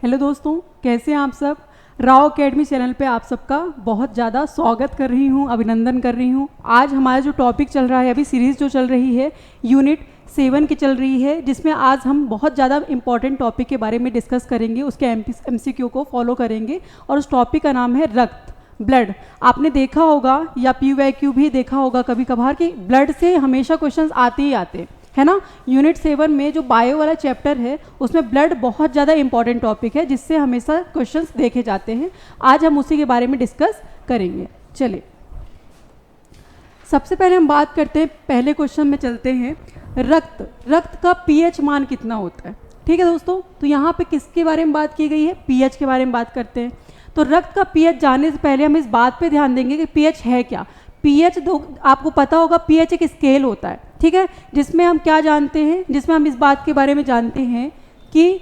Hello दोस्तों, कैसे हैं आप सब। राव अकेडमी चैनल पे आप सबका बहुत ज़्यादा स्वागत कर रही हूँ, अभिनंदन कर रही हूँ। आज हमारा जो टॉपिक चल रहा है, अभी सीरीज़ जो चल रही है यूनिट 7 की चल रही है, जिसमें आज हम बहुत ज़्यादा इंपॉर्टेंट टॉपिक के बारे में डिस्कस करेंगे, उसके MCQ को फॉलो करेंगे। और उस टॉपिक का नाम है रक्त, ब्लड। आपने देखा होगा या PYQ भी देखा होगा कभी कभार कि ब्लड से हमेशा क्वेश्चंस आते ही आते है ना। यूनिट 7 में जो बायो वाला चैप्टर है उसमें ब्लड बहुत ज़्यादा इंपॉर्टेंट टॉपिक है, जिससे हमेशा क्वेश्चंस देखे जाते हैं। आज हम उसी के बारे में डिस्कस करेंगे। चलिए, सबसे पहले हम बात करते हैं, पहले क्वेश्चन में चलते हैं। रक्त का pH मान कितना होता है। ठीक है दोस्तों, तो यहाँ पे किसके बारे में बात की गई है, pH के बारे में बात करते हैं। तो रक्त का pH जानने से पहले हम इस बात पे ध्यान देंगे कि pH है क्या। pH आपको पता होगा, pH एक स्केल होता है, ठीक है, जिसमें हम क्या जानते हैं, जिसमें हम इस बात के बारे में जानते हैं कि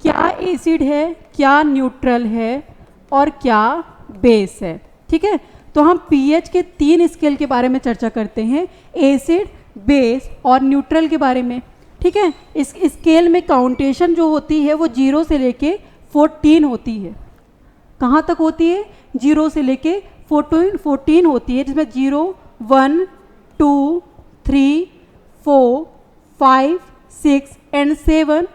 क्या एसिड है, क्या न्यूट्रल है और क्या बेस है। ठीक है, तो हम pH के 3 स्केल के बारे में चर्चा करते हैं, एसिड, बेस और न्यूट्रल के बारे में। ठीक है, इस स्केल में काउंटेशन जो होती है वो 0 से लेके 14 होती है। कहाँ तक होती है, 0 से लेके 14 होती है, जिसमें 0, 1, 2, 3, 4, 5, 6 एंड 7,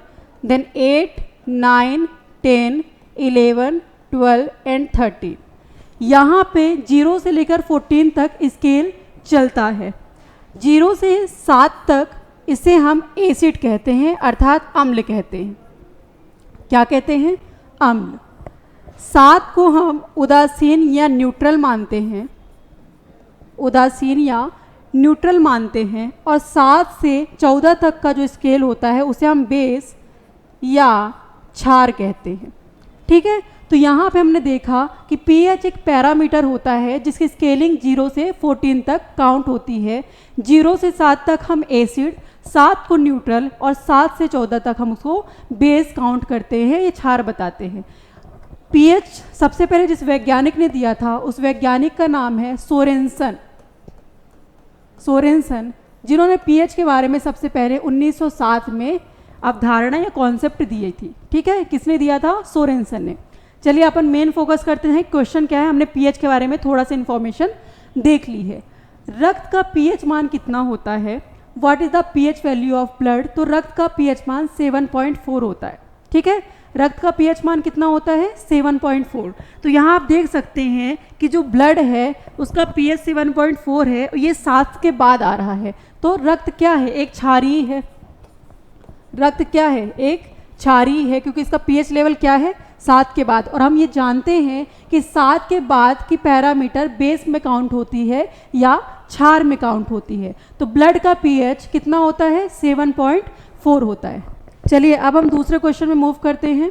देन 8, 9, 10, 11, 12 एंड 13। यहाँ पे 0 से लेकर 14 तक स्केल चलता है। 0 से 7 तक इसे हम एसिड कहते हैं, अर्थात अम्ल कहते हैं। क्या कहते हैं, अम्ल। 7 को हम उदासीन या न्यूट्रल मानते हैं, उदासीन या न्यूट्रल मानते हैं। और 7 से 14 तक का जो स्केल होता है उसे हम बेस या क्षार कहते हैं। ठीक है, तो यहाँ पे हमने देखा कि pH एक पैरामीटर होता है जिसकी स्केलिंग 0 से 14 तक काउंट होती है। 0 से 7 तक हम एसिड, 7 को न्यूट्रल और 7 से 14 तक हम उसको बेस काउंट करते हैं, ये क्षार बताते हैं। pH सबसे पहले जिस वैज्ञानिक ने दिया था उस वैज्ञानिक का नाम है सोरेनसन, जिन्होंने pH के बारे में सबसे पहले 1907 में अवधारणा या कॉन्सेप्ट दी थी। ठीक है, किसने दिया था, सोरेनसन ने। चलिए अपन मेन फोकस करते हैं, क्वेश्चन क्या है। हमने pH के बारे में थोड़ा सा इन्फॉर्मेशन देख ली है। रक्त का pH मान कितना होता है, what is the pH value of blood. तो रक्त का pH मान 7.4 होता है। ठीक है, रक्त का pH मान कितना होता है, 7.4। तो यहाँ आप देख सकते हैं कि जो ब्लड है उसका pH 7.4 है, ये 7 के बाद आ रहा है। तो रक्त क्या है, एक क्षारीय है। रक्त क्या है, एक क्षारीय है, क्योंकि इसका pH लेवल क्या है, 7 के बाद। और हम ये जानते हैं कि 7 के बाद की पैरामीटर बेस में काउंट होती है या क्षार में काउंट होती है। तो ब्लड का pH कितना होता है, 7.4 होता है। चलिए अब हम दूसरे क्वेश्चन में मूव करते हैं।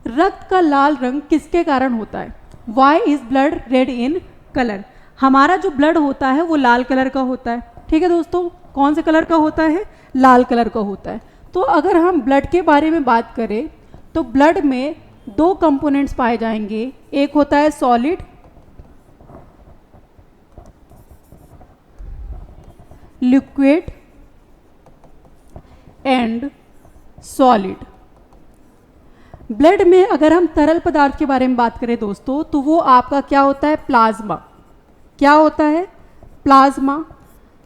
रक्त का लाल रंग किसके कारण होता है, why is blood red in colour. हमारा जो ब्लड होता है वो लाल कलर का होता है। ठीक है दोस्तों, कौन से कलर का होता है, लाल कलर का होता है। तो अगर हम ब्लड के बारे में बात करें तो ब्लड में 2 कंपोनेंट्स पाए जाएंगे, एक होता है solid, liquid and solid. Blood में अगर हम तरल पदार्थ के बारे में बात करें दोस्तों, तो वो आपका क्या होता है, प्लाज्मा। क्या होता है, प्लाज्मा,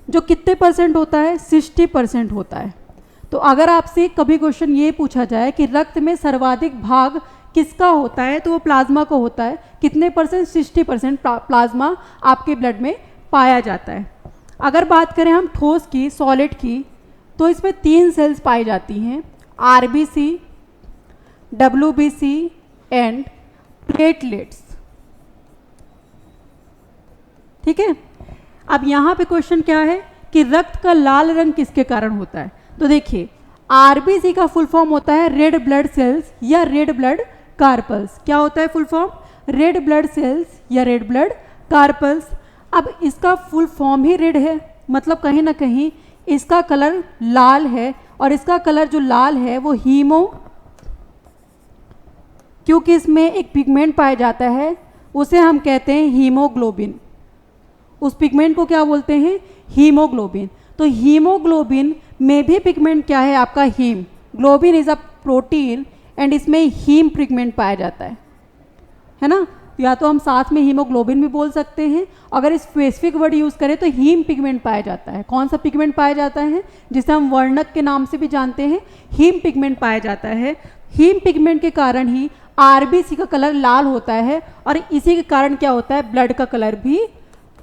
जो कितने % होता है, 60% होता है। तो अगर आपसे कभी क्वेश्चन ये पूछा जाए कि रक्त में सर्वाधिक भाग किसका होता है, तो वो प्लाज्मा को होता है। कितने %, 60% प्लाज्मा आपके ब्लड में पाया जाता है। अगर बात करें हम ठोस की, सॉलिड की, तो इसमें 3 सेल्स पाई जाती हैं, RBC, WBC एंड प्लेटलेट्स। ठीक है, अब यहाँ पे क्वेश्चन क्या है कि रक्त का लाल रंग किसके कारण होता है। तो देखिए, RBC का फुल फॉर्म होता है रेड ब्लड सेल्स या रेड ब्लड कार्पल्स। क्या होता है full form, red blood cells या रेड ब्लड कार्पल्स। अब इसका फुल फॉर्म ही रेड है, मतलब कहीं ना कहीं इसका कलर लाल है, और इसका कलर जो लाल है वो क्योंकि इसमें एक पिगमेंट पाया जाता है उसे हम कहते हैं हीमोग्लोबिन। उस पिगमेंट को क्या बोलते हैं, हीमोग्लोबिन। तो हीमोग्लोबिन में भी पिगमेंट क्या है आपका, heme. Globin is a protein and इसमें हीम पिगमेंट पाया जाता है ना। या तो हम साथ में हीमोग्लोबिन भी बोल सकते हैं, अगर स्पेसिफिक वर्ड यूज़ करें तो हीम पिगमेंट पाया जाता है। कौन सा पिगमेंट पाया जाता है, जिसे हम वर्णक के नाम से भी जानते हैं, हीम पिगमेंट पाया जाता है। हीम पिगमेंट के कारण ही आरबीसी का कलर लाल होता है, और इसी के कारण क्या होता है, ब्लड का कलर भी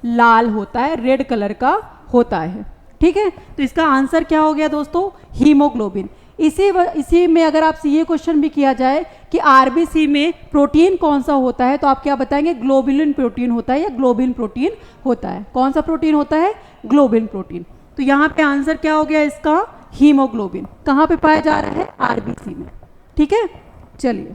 लाल होता है, रेड कलर का होता है। ठीक है, तो इसका आंसर क्या हो गया दोस्तों, हीमोग्लोबिन। इसी में अगर आपसे ये क्वेश्चन भी किया जाए कि आरबीसी में प्रोटीन कौन सा होता है, तो आप क्या बताएंगे, ग्लोबुलिन प्रोटीन होता है या ग्लोबिन प्रोटीन होता है। कौन सा प्रोटीन होता है, ग्लोबिन प्रोटीन। तो यहाँ पे आंसर क्या हो गया इसका, हीमोग्लोबिन। कहाँ पे पाया जा रहा है, आरबीसी में। ठीक है, चलिए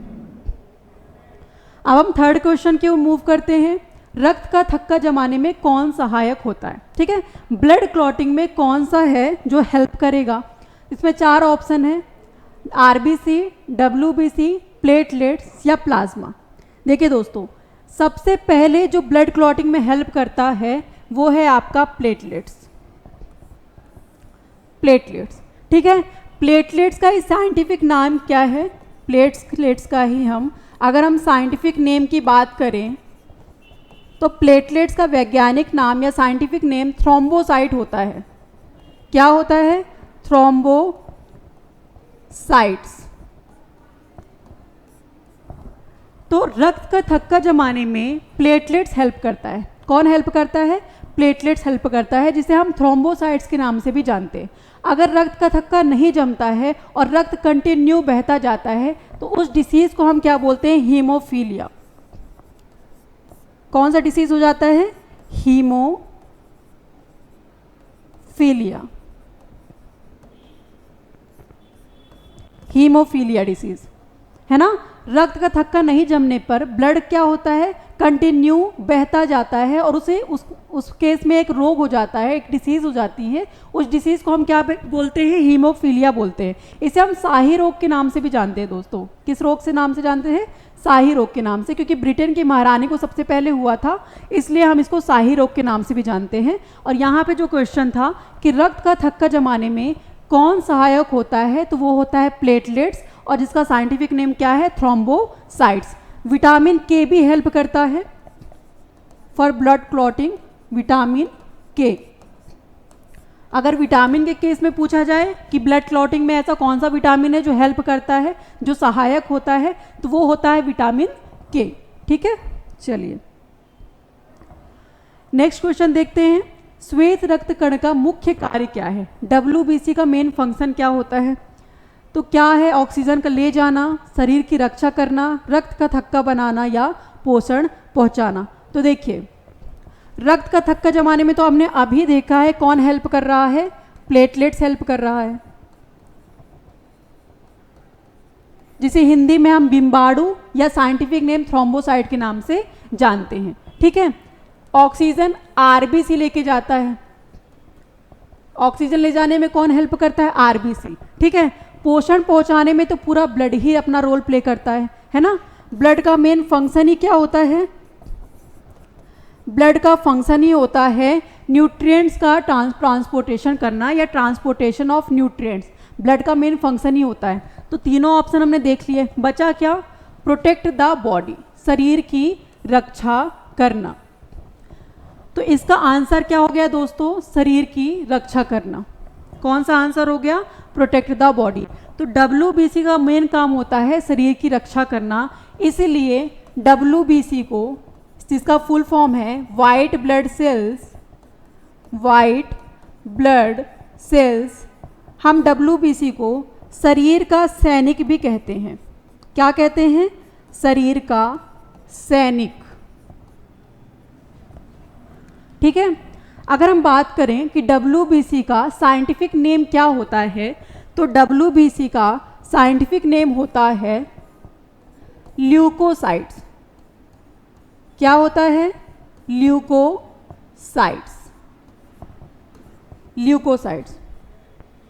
अब हम थर्ड क्वेश्चन की ओर मूव करते हैं। रक्त का थक्का जमाने में कौन सहायक होता है। ठीक है, ब्लड क्लॉटिंग में कौन सा है जो हेल्प करेगा। इसमें 4 ऑप्शन है, आरबीसी, डब्ल्यूबीसी, प्लेटलेट्स या प्लाज्मा। देखिए दोस्तों, सबसे पहले जो ब्लड क्लॉटिंग में हेल्प करता है वो है आपका प्लेटलेट्स। प्लेटलेट्स, ठीक है, प्लेटलेट्स का साइंटिफिक नाम क्या है, प्लेट्स का ही हम अगर हम साइंटिफिक नेम की बात करें तो प्लेटलेट्स का वैज्ञानिक नाम या साइंटिफिक नेम थ्रोम्बोसाइट होता है। क्या होता है, थ्रोम्बोसाइट्स। तो रक्त का थक्का जमाने में प्लेटलेट्स हेल्प करता है। कौन हेल्प करता है, प्लेटलेट्स हेल्प करता है, जिसे हम थ्रोम्बोसाइट्स के नाम से भी जानते हैं। अगर रक्त का थक्का नहीं जमता है और रक्त कंटिन्यू बहता जाता है तो उस डिसीज को हम क्या बोलते हैं, हीमोफीलिया। कौन सा डिसीज हो जाता है, हीमोफीलिया। हीमोफीलिया डिसीज है ना। रक्त का थक्का नहीं जमने पर ब्लड क्या होता है, कंटिन्यू बहता जाता है और उसे उस केस में एक रोग हो जाता है, एक डिसीज हो जाती है। उस डिसीज को हम क्या बोलते हैं, हीमोफीलिया बोलते हैं। इसे हम शाही रोग के नाम से भी जानते हैं दोस्तों। किस रोग से नाम से जानते हैं, शाही रोग के नाम से, क्योंकि ब्रिटेन की महारानी को सबसे पहले हुआ था, इसलिए हम इसको शाही रोग के नाम से भी जानते हैं। और यहाँ पे जो क्वेश्चन था कि रक्त का थक्का जमाने में कौन सहायक होता है, तो वो होता है प्लेटलेट्स, और जिसका साइंटिफिक नेम क्या है, थ्रोम्बोसाइट्स। विटामिन के भी हेल्प करता है फॉर ब्लड क्लॉटिंग, विटामिन के। अगर विटामिन के केस में पूछा जाए कि ब्लड क्लॉटिंग में ऐसा कौन सा विटामिन है जो हेल्प करता है, जो सहायक होता है, तो वो होता है विटामिन के। ठीक है, चलिए नेक्स्ट क्वेश्चन देखते हैं। श्वेत रक्त कण का मुख्य कार्य क्या है, डब्ल्यूबीसी का मेन फंक्शन क्या होता है। तो क्या है, ऑक्सीजन का ले जाना, शरीर की रक्षा करना, रक्त का थक्का बनाना या पोषण पहुंचाना। तो देखिए, रक्त का थक्का जमाने में तो हमने अभी देखा है कौन हेल्प कर रहा है, प्लेटलेट्स हेल्प कर रहा है, जिसे हिंदी में हम बिम्बाणु या साइंटिफिक नेम थ्रोम्बोसाइट के नाम से जानते हैं। ठीक है, ऑक्सीजन आरबीसी लेके जाता है। ऑक्सीजन ले जाने में कौन हेल्प करता है, आरबीसी। ठीक है, पोषण पहुंचाने में तो पूरा ब्लड ही अपना रोल प्ले करता है ना। ब्लड का मेन फंक्शन ही क्या होता है, ब्लड का फंक्शन ही होता है न्यूट्रिएंट्स का ट्रांसपोर्टेशन करना या ट्रांसपोर्टेशन ऑफ न्यूट्रिएंट्स। ब्लड का मेन फंक्शन ही होता है। तो तीनों ऑप्शन हमने देख लिए, बचा क्या, प्रोटेक्ट द बॉडी, शरीर की रक्षा करना। तो इसका आंसर क्या हो गया दोस्तों, शरीर की रक्षा करना। कौन सा आंसर हो गया, प्रोटेक्ट द बॉडी। तो डब्ल्यूबीसी का मेन काम होता है शरीर की रक्षा करना, इसीलिए डब्ल्यूबीसी को, जिसका फुल फॉर्म है white blood cells, white blood cells, हम डब्ल्यूबीसी को शरीर का सैनिक भी कहते हैं। क्या कहते हैं, शरीर का सैनिक। ठीक है, अगर हम बात करें कि डब्ल्यूबीसी का साइंटिफिक नेम क्या होता है, तो डब्ल्यूबीसी का साइंटिफिक नेम होता है ल्यूकोसाइट्स। क्या होता है, ल्यूकोसाइट्स, ल्यूकोसाइट्स।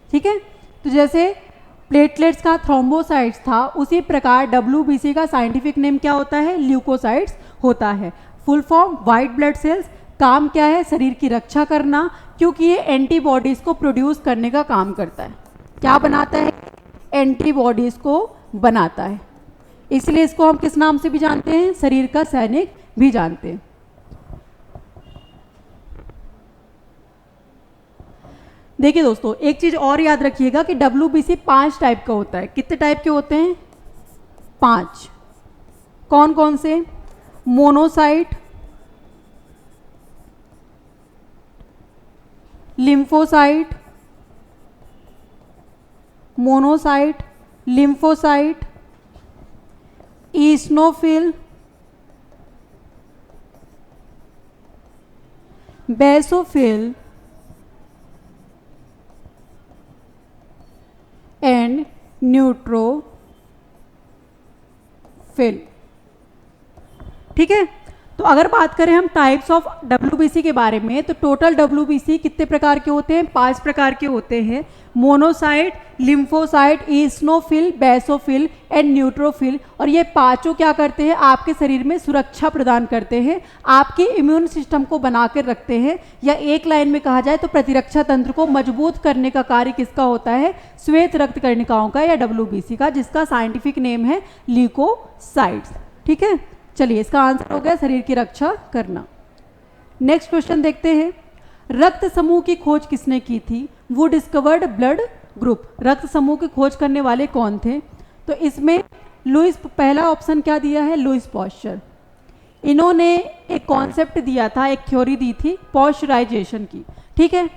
ठीक है, तो जैसे प्लेटलेट्स का थ्रोम्बोसाइट्स था, उसी प्रकार डब्ल्यूबीसी का साइंटिफिक नेम क्या होता है, ल्यूकोसाइट्स होता है। Full form white blood cells, काम क्या है, शरीर की रक्षा करना, क्योंकि ये एंटीबॉडीज को प्रोड्यूस करने का काम करता है। क्या बनाता है, एंटीबॉडीज़ को बनाता है। इसलिए इसको हम किस नाम से भी जानते हैं, शरीर का सैनिक भी जानते हैं। देखिए दोस्तों, एक चीज और याद रखिएगा कि WBC 5 टाइप का होता है। कितने टाइप के होते हैं, 5। कौन कौन से, monocyte, lymphocyte, monocyte, lymphocyte, eosinophil, basophil and neutrophil. ठीक है, तो अगर बात करें हम टाइप्स ऑफ WBC के बारे में, तो टोटल WBC कितने प्रकार के होते हैं, 5 प्रकार के होते हैं। Monocyte, lymphocyte, eosinophil, basophil and neutrophil. और ये पांचों क्या करते हैं, आपके शरीर में सुरक्षा प्रदान करते हैं, आपके इम्यून सिस्टम को बनाकर रखते हैं, या एक लाइन में कहा जाए तो प्रतिरक्षा तंत्र को मजबूत करने का कार्य किसका होता है, श्वेत रक्त कणिकाओं का या WBC का, जिसका साइंटिफिक नेम है ल्यूकोसाइट्स। ठीक है, चलिए इसका आंसर हो गया शरीर की रक्षा करना। नेक्स्ट क्वेश्चन देखते हैं, रक्त समूह की खोज किसने की थी, वो डिस्कवर्ड ब्लड ग्रुप। रक्त समूह की खोज करने वाले कौन थे, तो इसमें लुईस, पहला ऑप्शन क्या दिया है, लुईस पॉस्चर। इन्होंने एक कॉन्सेप्ट दिया था, एक थ्योरी दी थी पॉस्चराइजेशन की। ठीक है,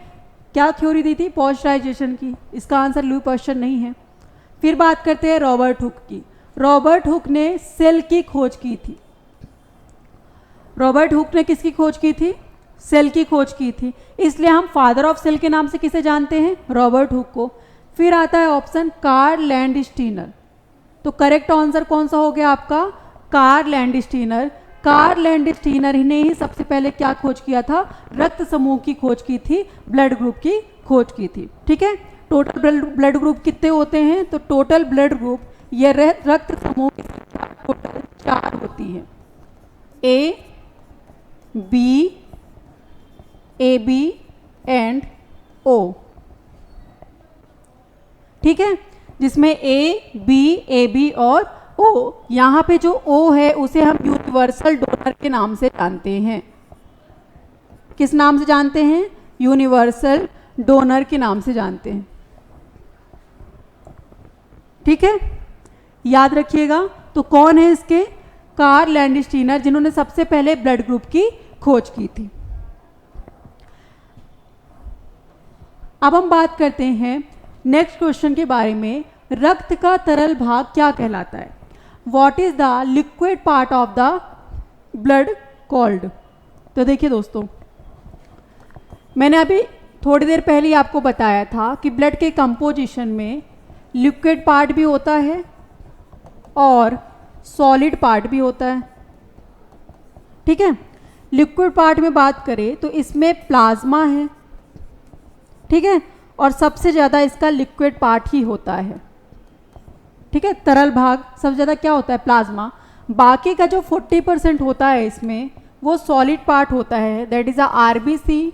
क्या थ्योरी दी थी, पॉस्चराइजेशन की। इसका आंसर लुईस पॉस्चर नहीं है। फिर बात करते हैं रॉबर्ट हुक की। रॉबर्ट हुक ने सेल की खोज की थी। रॉबर्ट हुक ने किसकी खोज की थी, सेल की खोज की थी, इसलिए हम फादर ऑफ सेल के नाम से किसे जानते हैं, रॉबर्ट हुक को। फिर आता है ऑप्शन कार्ल लैंडस्टीनर। तो करेक्ट आंसर कौन सा हो गया आपका, कार्ल लैंडस्टीनर। कार्ल लैंडस्टीनर ने ही सबसे पहले क्या खोज किया था, रक्त समूह की खोज की थी, ब्लड ग्रुप की खोज की थी। ठीक है, टोटल ब्लड ग्रुप कितने होते हैं, तो टोटल ब्लड ग्रुप, ये रक्त समूह की संख्या टोटल 4 होती है, A, B, AB and O। ठीक है, जिसमें A, B, AB और O, यहाँ पे जो O है उसे हम यूनिवर्सल डोनर के नाम से जानते हैं। किस नाम से जानते हैं, यूनिवर्सल डोनर के नाम से जानते हैं। ठीक है, याद रखिएगा। तो कौन है इसके, कार्ल लैंडस्टीनर, जिन्होंने सबसे पहले ब्लड ग्रुप की खोज की थी। अब हम बात करते हैं नेक्स्ट क्वेश्चन के बारे में, रक्त का तरल भाग क्या कहलाता है, what is the liquid part of the blood called. तो देखिए दोस्तों, मैंने अभी थोड़ी देर पहले आपको बताया था कि ब्लड के कंपोजिशन में लिक्विड पार्ट भी होता है और सॉलिड पार्ट भी होता है। ठीक है, लिक्विड पार्ट में बात करें तो इसमें प्लाज्मा है। ठीक है, और सबसे ज़्यादा इसका लिक्विड पार्ट ही होता है। ठीक है, तरल भाग सबसे ज़्यादा क्या होता है, प्लाज्मा। बाकी का जो 40% होता है इसमें वो सॉलिड पार्ट होता है, that is RBC,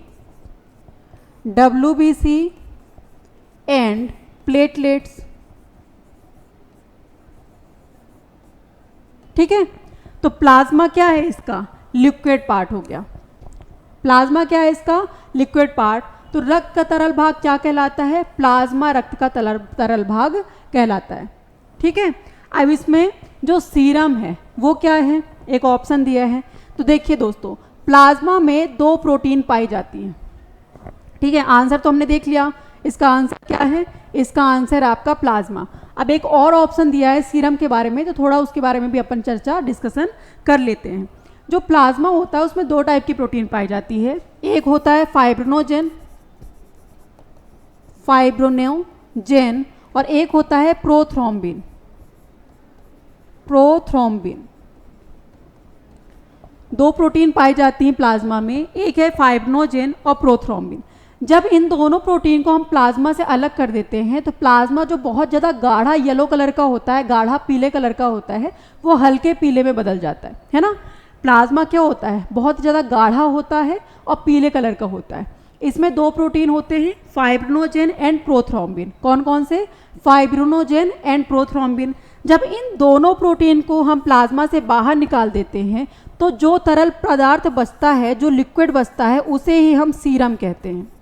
WBC and platelets. ठीक है, तो प्लाज्मा क्या है इसका, लिक्विड पार्ट हो गया। प्लाज्मा क्या है इसका, लिक्विड पार्ट। तो रक्त का तरल भाग क्या कहलाता है, प्लाज्मा रक्त का तरल भाग कहलाता है। ठीक है, अब इसमें जो सीरम है वो क्या है, एक ऑप्शन दिया है। तो देखिए दोस्तों, प्लाज्मा में 2 प्रोटीन पाई जाती हैं। ठीक है, आंसर तो हमने देख लिया, इसका आंसर क्या है, इसका आंसर आपका प्लाज्मा। अब एक और ऑप्शन दिया है सीरम के बारे में, तो थोड़ा उसके बारे में भी अपन चर्चा डिस्कशन कर लेते हैं। जो प्लाज्मा होता है उसमें 2 टाइप की प्रोटीन पाई जाती है, एक होता है फाइब्रोनोजेन और एक होता है प्रोथ्रोम्बिन। प्रोथ्रोम्बिन 2 प्रोटीन पाई जाती हैं प्लाज्मा में, एक है फाइब्रोनोजेन और प्रोथ्रोम्बिन। जब इन दोनों प्रोटीन को हम प्लाज्मा से अलग कर देते हैं तो प्लाज्मा जो बहुत ज़्यादा गाढ़ा येलो कलर का होता है, गाढ़ा पीले कलर का होता है, वो हल्के पीले में बदल जाता है ना। प्लाज्मा क्या होता है, बहुत ज़्यादा गाढ़ा होता है और पीले कलर का होता है। इसमें दो प्रोटीन होते हैं, फाइब्रिनोजेन एंड प्रोथ्रोम्बिन। कौन कौन से? Fibrinogen and prothrombin. जब इन दोनों प्रोटीन को हम प्लाज्मा से बाहर निकाल देते हैं तो जो तरल पदार्थ बचता है, जो लिक्विड बचता है, उसे ही हम सीरम कहते हैं।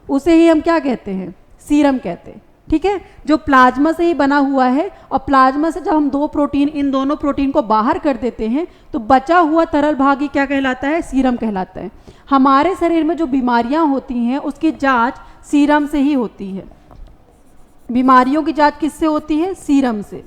उसे ही हम क्या कहते हैं? सीरम कहते हैं। ठीक है, जो प्लाज्मा से ही बना हुआ है, और प्लाज्मा से जब हम इन दोनों प्रोटीन को बाहर कर देते हैं तो बचा हुआ तरल भाग ही क्या कहलाता है? सीरम कहलाता है। हमारे शरीर में जो बीमारियां होती हैं उसकी जांच सीरम से ही होती है। बीमारियों की जांच किससे होती है? सीरम से।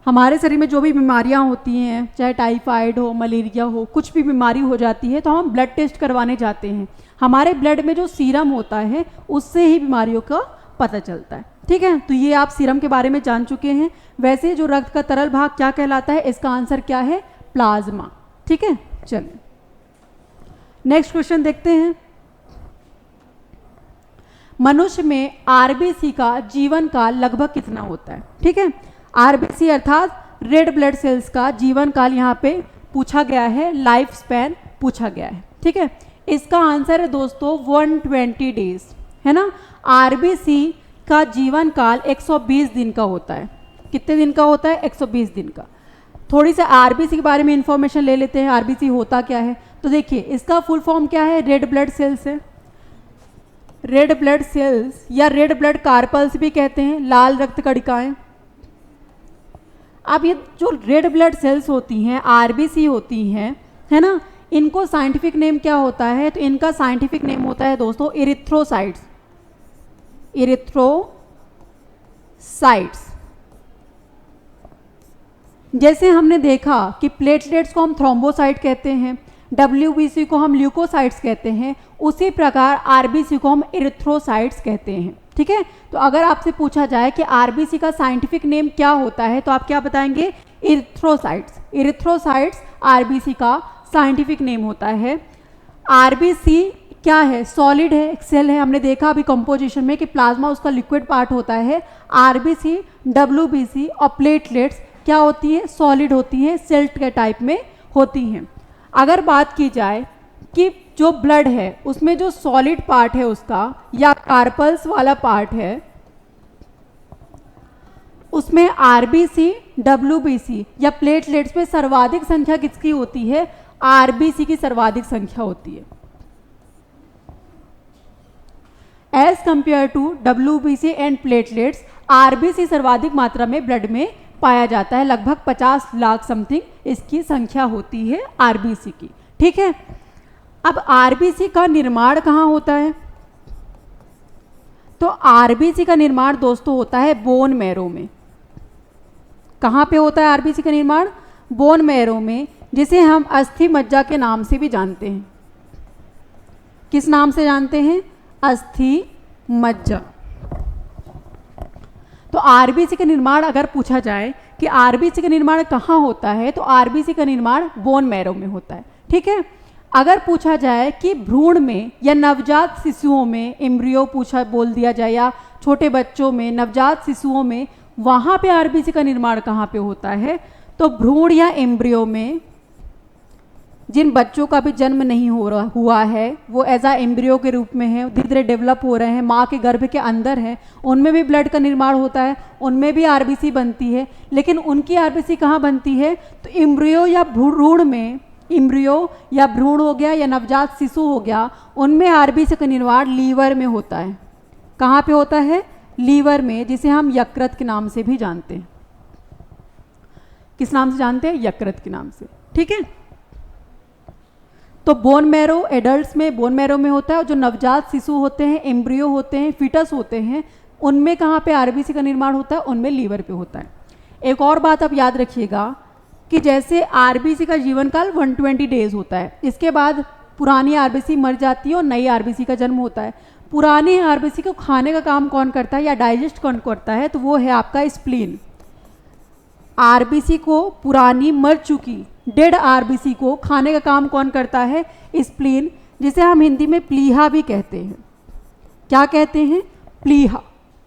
हमारे शरीर में जो भी बीमारियां होती हैं, चाहे टाइफाइड हो, मलेरिया हो, कुछ भी बीमारी हो जाती है तो हम ब्लड टेस्ट करवाने जाते हैं। हमारे ब्लड में जो सीरम होता है उससे ही बीमारियों का पता चलता है। ठीक है, तो ये आप सीरम के बारे में जान चुके हैं। वैसे जो रक्त का तरल भाग क्या कहलाता है, इसका आंसर क्या है? प्लाज्मा। ठीक है, चलिए नेक्स्ट क्वेश्चन देखते हैं। मनुष्य में आरबीसी का जीवन काल लगभग कितना होता है? ठीक है, आरबीसी अर्थात रेड ब्लड सेल्स का जीवन काल यहाँ पे पूछा गया है, लाइफ स्पैन पूछा गया है। ठीक है, इसका आंसर है दोस्तों 120 डेज, है ना। आरबीसी का जीवन काल 120 दिन का होता है। कितने दिन का होता है? 120 दिन का। थोड़ी सी आरबीसी के बारे में इंफॉर्मेशन ले लेते हैं। आरबीसी होता क्या है? तो देखिए, इसका फुल फॉर्म क्या है? रेड ब्लड सेल्स है। रेड ब्लड सेल्स या रेड ब्लड कार्पल्स भी कहते हैं, लाल रक्त कणिकाएं। अब ये जो रेड ब्लड सेल्स होती हैं, आरबीसी होती हैं, है ना, इनको साइंटिफिक नेम क्या होता है? तो इनका साइंटिफिक नेम होता है दोस्तों इरिथ्रोसाइट्स। इरिथ्रोसाइट्स। जैसे हमने देखा कि प्लेटलेट्स को हम थ्रोम्बोसाइट कहते हैं, डब्ल्यूबीसी को हम ल्यूकोसाइट्स कहते हैं, उसी प्रकार आरबीसी को हम इरिथ्रोसाइट्स कहते हैं। ठीक है, तो अगर आपसे पूछा जाए कि आरबीसी का साइंटिफिक नेम क्या होता है तो आप क्या बताएंगे? इरिथ्रोसाइट्स। इरिथ्रोसाइट्स आरबीसी का साइंटिफिक नेम होता है। आरबीसी क्या है? सॉलिड है, एक सेल है। हमने देखा अभी कंपोजिशन में कि प्लाज्मा उसका लिक्विड पार्ट होता है। आरबीसी, डब्ल्यूबीसी और प्लेटलेट्स क्या होती है? सॉलिड होती हैं, सेल के टाइप में होती हैं। अगर बात की जाए कि जो ब्लड है उसमें जो सॉलिड पार्ट है उसका या कार्पल्स वाला पार्ट है, उसमें आरबीसी, डब्ल्यूबीसी या प्लेटलेट्स में सर्वाधिक संख्या किसकी होती है? आरबीसी की सर्वाधिक संख्या होती है। As compare to WBC and platelets, RBC सर्वाधिक मात्रा में ब्लड में पाया जाता है। लगभग 50 लाख समथिंग इसकी संख्या होती है आरबीसी की। ठीक है, अब आरबीसी का निर्माण कहाँ होता है? तो आरबीसी का निर्माण दोस्तों होता है बोन मैरो में। कहाँ पे होता है आरबीसी का निर्माण? बोन मैरो में, जिसे हम अस्थि मज्जा के नाम से भी जानते हैं। किस नाम से जानते हैं? अस्थि मज्जा। तो आरबीसी का निर्माण अगर पूछा जाए कि आरबीसी का निर्माण कहाँ होता है, तो आरबीसी का निर्माण बोन मैरो में होता है। ठीक है, अगर पूछा जाए कि भ्रूण में या नवजात शिशुओं में, एम्ब्रियो बोल दिया जाए, या छोटे बच्चों में, नवजात शिशुओं में, वहाँ पे आरबीसी का निर्माण कहाँ पे होता है? तो भ्रूण या एम्ब्रियो में जिन बच्चों का भी जन्म नहीं हुआ है, वो एज आ एम्ब्रियो के रूप में है, धीरे धीरे डेवलप हो रहे हैं, माँ के गर्भ के अंदर है, उनमें भी ब्लड का निर्माण होता है, उनमें भी आरबीसी बनती है। लेकिन उनकी आरबीसी कहाँ बनती है? तो एम्ब्रियो या भ्रूण में, एम्ब्रियो या भ्रूण हो गया या नवजात शिशु हो गया, उनमें आरबीसी का निर्माण लीवर में होता है। कहाँ पे होता है? लीवर में, जिसे हम यकृत के नाम से भी जानते हैं। किस नाम से जानते हैं? यकृत के नाम से। ठीक है, तो बोन मैरो एडल्ट्स में, बोन मैरो में होता है, और जो नवजात शिशु होते हैं, एम्ब्रियो होते हैं, फीटस होते हैं, उनमें कहाँ पे आरबीसी का निर्माण होता है? उनमें लीवर पे होता है। एक और बात आप याद रखिएगा कि जैसे आरबीसी का जीवन काल 120 डेज होता है, इसके बाद पुरानी आरबीसी मर जाती है और नई आरबीसी का जन्म होता है। पुरानी आरबीसी को खाने का काम कौन करता है या डाइजेस्ट कौन करता है? तो वो है आपका स्प्लीन। आरबीसी को, पुरानी मर चुकी डेड आरबीसी को खाने का काम कौन करता है? स्प्लीन, जिसे हम हिंदी में प्लीहा भी कहते हैं। क्या कहते हैं? प्लीहा।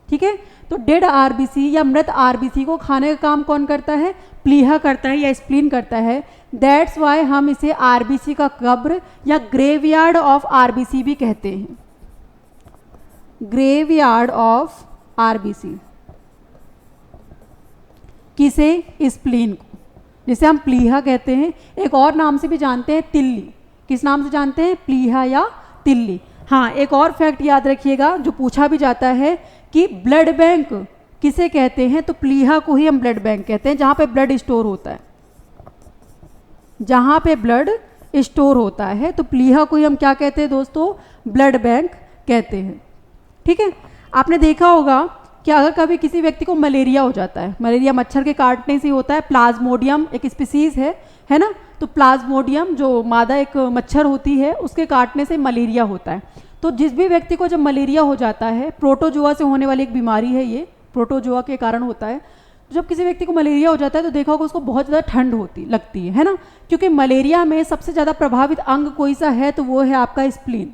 ठीक है। तो डेड आरबीसी या मृत आरबीसी को खाने का काम कौन करता है? प्लीहा करता है या स्प्लीन करता है। दैट्स वाई हम इसे आरबीसी का कब्र या ग्रेवयार्ड ऑफ आरबीसी भी कहते हैं। ग्रेवयार्ड ऑफ आरबीसी किसे? स्प्लीन को, जिसे हम प्लीहा कहते हैं। एक और नाम से भी जानते हैं, तिल्ली। किस नाम से जानते हैं? प्लीहा या तिल्ली। हाँ, एक और फैक्ट याद रखिएगा जो पूछा भी जाता है कि ब्लड बैंक किसे कहते हैं? तो प्लीहा को ही हम ब्लड बैंक कहते हैं, जहाँ पे ब्लड स्टोर होता है। जहाँ पे ब्लड स्टोर होता है तो प्लीहा को ही हम क्या कहते हैं दोस्तों? ब्लड बैंक कहते हैं। ठीक है। आपने देखा होगा कि अगर कभी किसी व्यक्ति को मलेरिया हो जाता है, मलेरिया मच्छर के काटने से होता है, प्लाज्मोडियम एक स्पीसीज है ना, तो प्लाज्मोडियम जो मादा एक मच्छर होती है उसके काटने से मलेरिया होता है। तो जिस भी व्यक्ति को जब मलेरिया हो जाता है, प्रोटोजोआ से होने वाली एक बीमारी है, ये प्रोटोजोआ के कारण होता है। जब किसी व्यक्ति को मलेरिया हो जाता है तो देखा होगा उसको बहुत ज़्यादा ठंड लगती है ना, क्योंकि मलेरिया में सबसे ज़्यादा प्रभावित अंग कोई सा है? तो वो है आपका स्प्लीन,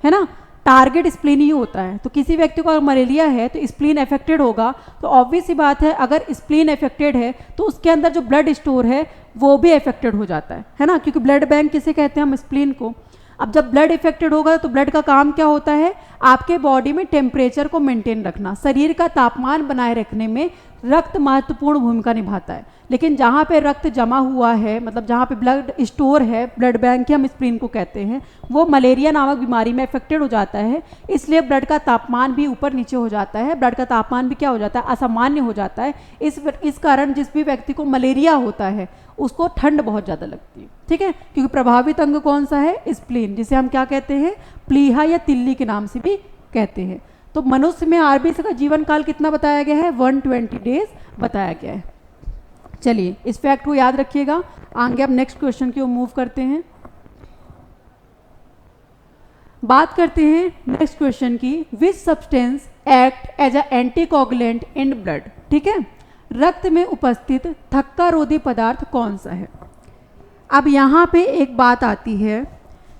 है ना। टारगेट स्प्लीन ही होता है। तो किसी व्यक्ति को अगर मलेरिया है तो स्प्लीन अफेक्टेड होगा, तो ऑब्वियस सी बात है अगर स्प्लीन अफेक्टेड है तो उसके अंदर जो ब्लड स्टोर है वो भी अफेक्टेड हो जाता है ना, क्योंकि ब्लड बैंक किसे कहते हैं? हम स्प्लीन को। अब जब ब्लड इफेक्टेड होगा तो ब्लड का काम क्या होता है? आपके बॉडी में टेम्परेचर को मेंटेन रखना, शरीर का तापमान बनाए रखने में रक्त महत्वपूर्ण भूमिका निभाता है। लेकिन जहाँ पे रक्त जमा हुआ है, मतलब जहाँ पे ब्लड स्टोर है, ब्लड बैंक ही हम स्प्लीन को कहते हैं, वो मलेरिया नामक बीमारी में अफेक्टेड हो जाता है। इसलिए ब्लड का तापमान भी ऊपर नीचे हो जाता है, ब्लड का तापमान भी क्या हो जाता है? असामान्य हो जाता है। इस कारण जिस भी व्यक्ति को मलेरिया होता है उसको ठंड बहुत ज़्यादा लगती है। ठीक है, क्योंकि प्रभावित अंग कौन सा है? स्प्लीन, जिसे हम क्या कहते हैं? प्लीहा या तिल्ली के नाम से भी कहते हैं। तो मनुष्य में आरबीसी का जीवन काल कितना बताया गया है? 120 डेज बताया गया है। चलिए इस फैक्ट को याद रखिएगा। आगे अब नेक्स्ट क्वेश्चन की ओर मूव करते हैं। बात करते हैं नेक्स्ट क्वेश्चन की। Which substance act as a anticoagulant in blood? ठीक है, रक्त में उपस्थित थक्का रोधी पदार्थ कौन सा है? अब यहाँ पे एक बात आती है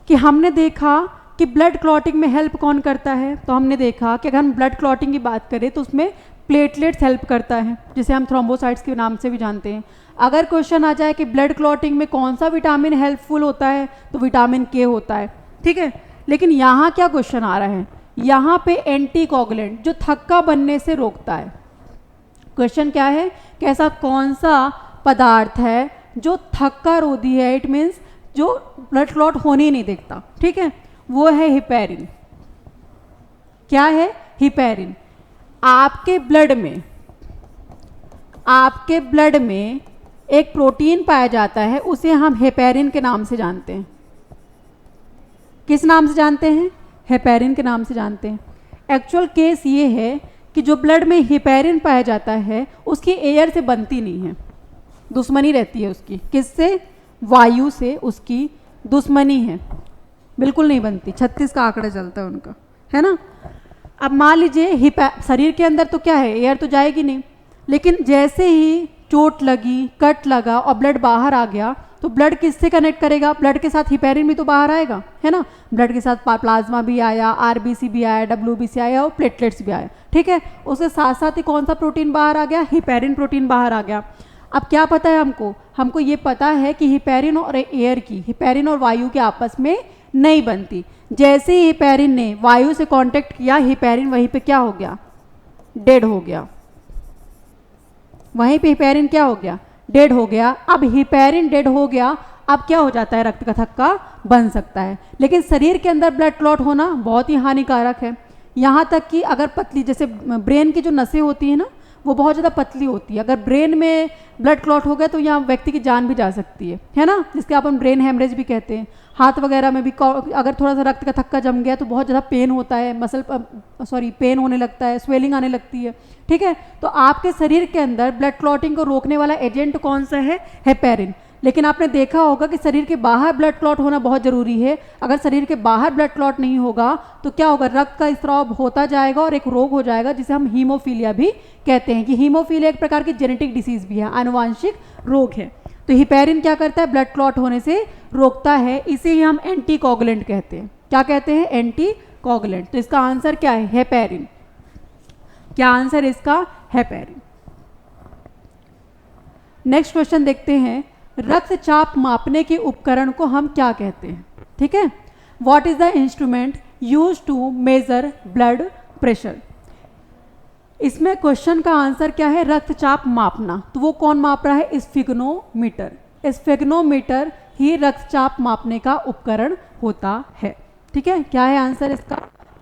कि हमने देखा कि ब्लड क्लॉटिंग में हेल्प कौन करता है? तो हमने देखा कि अगर हम ब्लड क्लॉटिंग की बात करें तो उसमें प्लेटलेट्स हेल्प करता है, जिसे हम थ्रोम्बोसाइट्स के नाम से भी जानते हैं। अगर क्वेश्चन आ जाए कि ब्लड क्लॉटिंग में कौन सा विटामिन हेल्पफुल होता है, तो विटामिन के होता है। ठीक है, लेकिन यहाँ क्या क्वेश्चन आ रहा है? यहाँ पे एंटीकोगुलेंट जो थक्का बनने से रोकता है। क्वेश्चन क्या है कि ऐसा कौन सा पदार्थ है जो थक्का रोधी है, इट मीन्स जो ब्लड क्लॉट होने ही नहीं देता। ठीक है, वो है हिपैरिन। क्या है? हिपैरिन। आपके ब्लड में एक प्रोटीन पाया जाता है, उसे हम हेपैरिन के नाम से जानते हैं। किस नाम से जानते हैं? हेपैरिन के नाम से जानते हैं। एक्चुअल केस ये है कि जो ब्लड में हिपैरिन पाया जाता है उसकी एयर से बनती नहीं है, दुश्मनी रहती है उसकी। किससे? वायु से उसकी दुश्मनी है, बिल्कुल नहीं बनती। 36 का आंकड़ा चलता है उनका, है ना। अब मान लीजिए शरीर के अंदर तो क्या है? एयर तो जाएगी नहीं, लेकिन जैसे ही चोट लगी, कट लगा और ब्लड बाहर आ गया तो ब्लड किससे कनेक्ट करेगा? ब्लड के साथ हिपैरिन भी तो बाहर आएगा, है ना। ब्लड के साथ प्लाज्मा भी आया, आरबीसी भी आया, डब्ल्यूबीसी आया और प्लेटलेट्स भी आया। ठीक है, उसके साथ साथ ही कौन सा प्रोटीन बाहर आ गया? हिपैरिन प्रोटीन बाहर आ गया। अब क्या पता है हमको ये पता है कि हिपैरिन और एयर की, हिपैरिन और वायु के आपस में नहीं बनती। जैसे ही हिपैरिन ने वायु से कांटेक्ट किया, हिपैरिन वहीं पे क्या हो गया? डेड हो गया। वहीं पे हिपैरिन क्या हो गया? डेड हो गया। अब हिपैरिन डेड हो गया, अब क्या हो जाता है? रक्त का थक्का बन सकता है। लेकिन शरीर के अंदर ब्लड क्लॉट होना बहुत ही हानिकारक है। यहाँ तक कि अगर पतली, जैसे ब्रेन की जो नसें होती है ना, वो बहुत ज़्यादा पतली होती है। अगर ब्रेन में ब्लड क्लॉट हो गया तो यहाँ व्यक्ति की जान भी जा सकती है ना, जिसके अपन ब्रेन हेमरेज भी कहते हैं। हाथ वगैरह में भी अगर थोड़ा सा रक्त का थक्का जम गया तो बहुत ज़्यादा पेन होता है, पेन होने लगता है, स्वेलिंग आने लगती है। ठीक है, तो आपके शरीर के अंदर ब्लड क्लॉटिंग को रोकने वाला एजेंट कौन सा है? हेपैरिन। लेकिन आपने देखा होगा कि शरीर के बाहर ब्लड क्लॉट होना बहुत ज़रूरी है। अगर शरीर के बाहर ब्लड क्लॉट नहीं होगा तो क्या होगा? रक्त का स्राव होता जाएगा और एक रोग हो जाएगा जिसे हम हीमोफीलिया भी कहते हैं। कि हीमोफीलिया एक प्रकार की जेनेटिक डिसीज भी है, आनुवांशिक रोग है। तो हिपैरिन क्या करता है? ब्लड क्लॉट होने से रोकता है। इसे ही हम एंटीकोगुलेंट कहते हैं। क्या कहते हैं? एंटीकोगुलेंट। तो इसका आंसर क्या है? हेपैरिन। क्या आंसर इसका? हेपेरिन। नेक्स्ट क्वेश्चन देखते हैं, रक्तचाप मापने के उपकरण को हम क्या कहते हैं? ठीक है, what is the instrument use to measure blood pressure? इसमें क्वेश्चन का आंसर क्या है? रक्तचाप मापना। तो वो कौन माप रहा है? स्फिग्नोमीटर। स्फिग्नोमीटर ही रक्तचाप मापने का उपकरण होता है। ठीक है, क्या है आंसर इसका?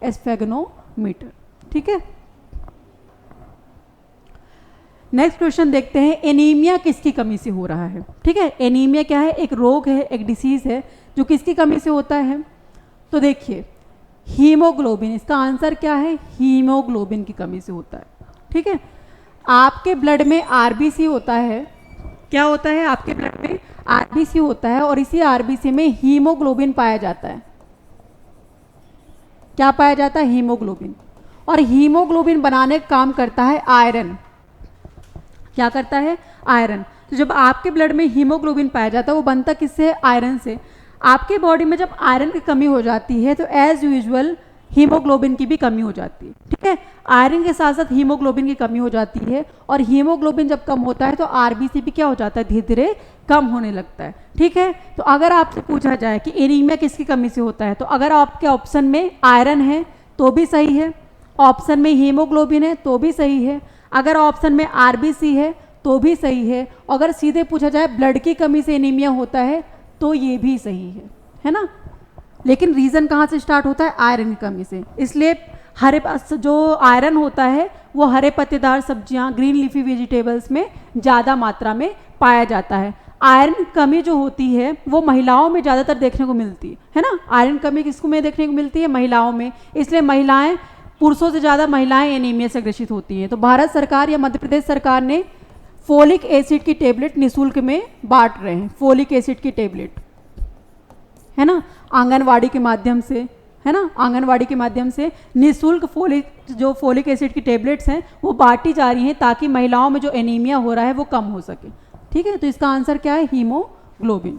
स्फिग्नोमीटर। ठीक है, नेक्स्ट क्वेश्चन देखते हैं, एनीमिया किसकी कमी से हो रहा है? ठीक है, एनीमिया क्या है? एक रोग है, एक डिसीज है जो किसकी कमी से होता है? तो देखिए, हीमोग्लोबिन, इसका आंसर क्या है? हीमोग्लोबिन की कमी से होता है। ठीक है, आपके ब्लड में आरबीसी होता है। क्या होता है? आपके ब्लड में आरबीसी होता है और इसी आरबीसी में हीमोग्लोबिन पाया जाता है। क्या पाया जाता है? हीमोग्लोबिन। और हीमोग्लोबिन बनाने का काम करता है आयरन। क्या करता है? आयरन। तो जब आपके ब्लड में हीमोग्लोबिन पाया जाता है, वो बनता किससे? आयरन से। आपके बॉडी में जब आयरन की कमी हो जाती है तो एज यूजुअल हीमोग्लोबिन की भी कमी हो जाती है। ठीक है, आयरन के साथ साथ हीमोग्लोबिन की कमी हो जाती है और हीमोग्लोबिन जब कम होता है तो आरबीसी भी क्या हो जाता है? धीरे धीरे कम होने लगता है। ठीक है, तो अगर आपसे पूछा जाए कि एनीमिया किसकी कमी से होता है, तो अगर आपके ऑप्शन में आयरन है तो भी सही है, ऑप्शन में हीमोग्लोबिन है तो भी सही है, अगर ऑप्शन में आरबीसी है तो भी सही है, अगर सीधे पूछा जाए ब्लड की कमी से एनीमिया होता है तो ये भी सही है ना। लेकिन रीज़न कहाँ से स्टार्ट होता है? आयरन की कमी से। इसलिए हरे जो आयरन होता है वो हरे पत्तेदार सब्जियां, ग्रीन लीफी वेजिटेबल्स में ज़्यादा मात्रा में पाया जाता है। आयरन की कमी जो होती है वो महिलाओं में ज़्यादातर देखने को मिलती है ना। आयरन कमी किसको में देखने को मिलती है? महिलाओं में। इसलिए महिलाएं, पुरुषों से ज़्यादा महिलाएं एनीमिया से ग्रसित होती हैं। तो भारत सरकार या मध्य प्रदेश सरकार ने फोलिक एसिड की टेबलेट निःशुल्क में बांट रहे हैं। फोलिक एसिड की टेबलेट, है ना, आंगनवाड़ी के माध्यम से, है ना, आंगनवाड़ी के माध्यम से निःशुल्क फोलिक एसिड की टेबलेट्स हैं वो बांटी जा रही हैं ताकि महिलाओं में जो एनीमिया हो रहा है वो कम हो सके। ठीक है, तो इसका आंसर क्या है? हीमोग्लोबिन।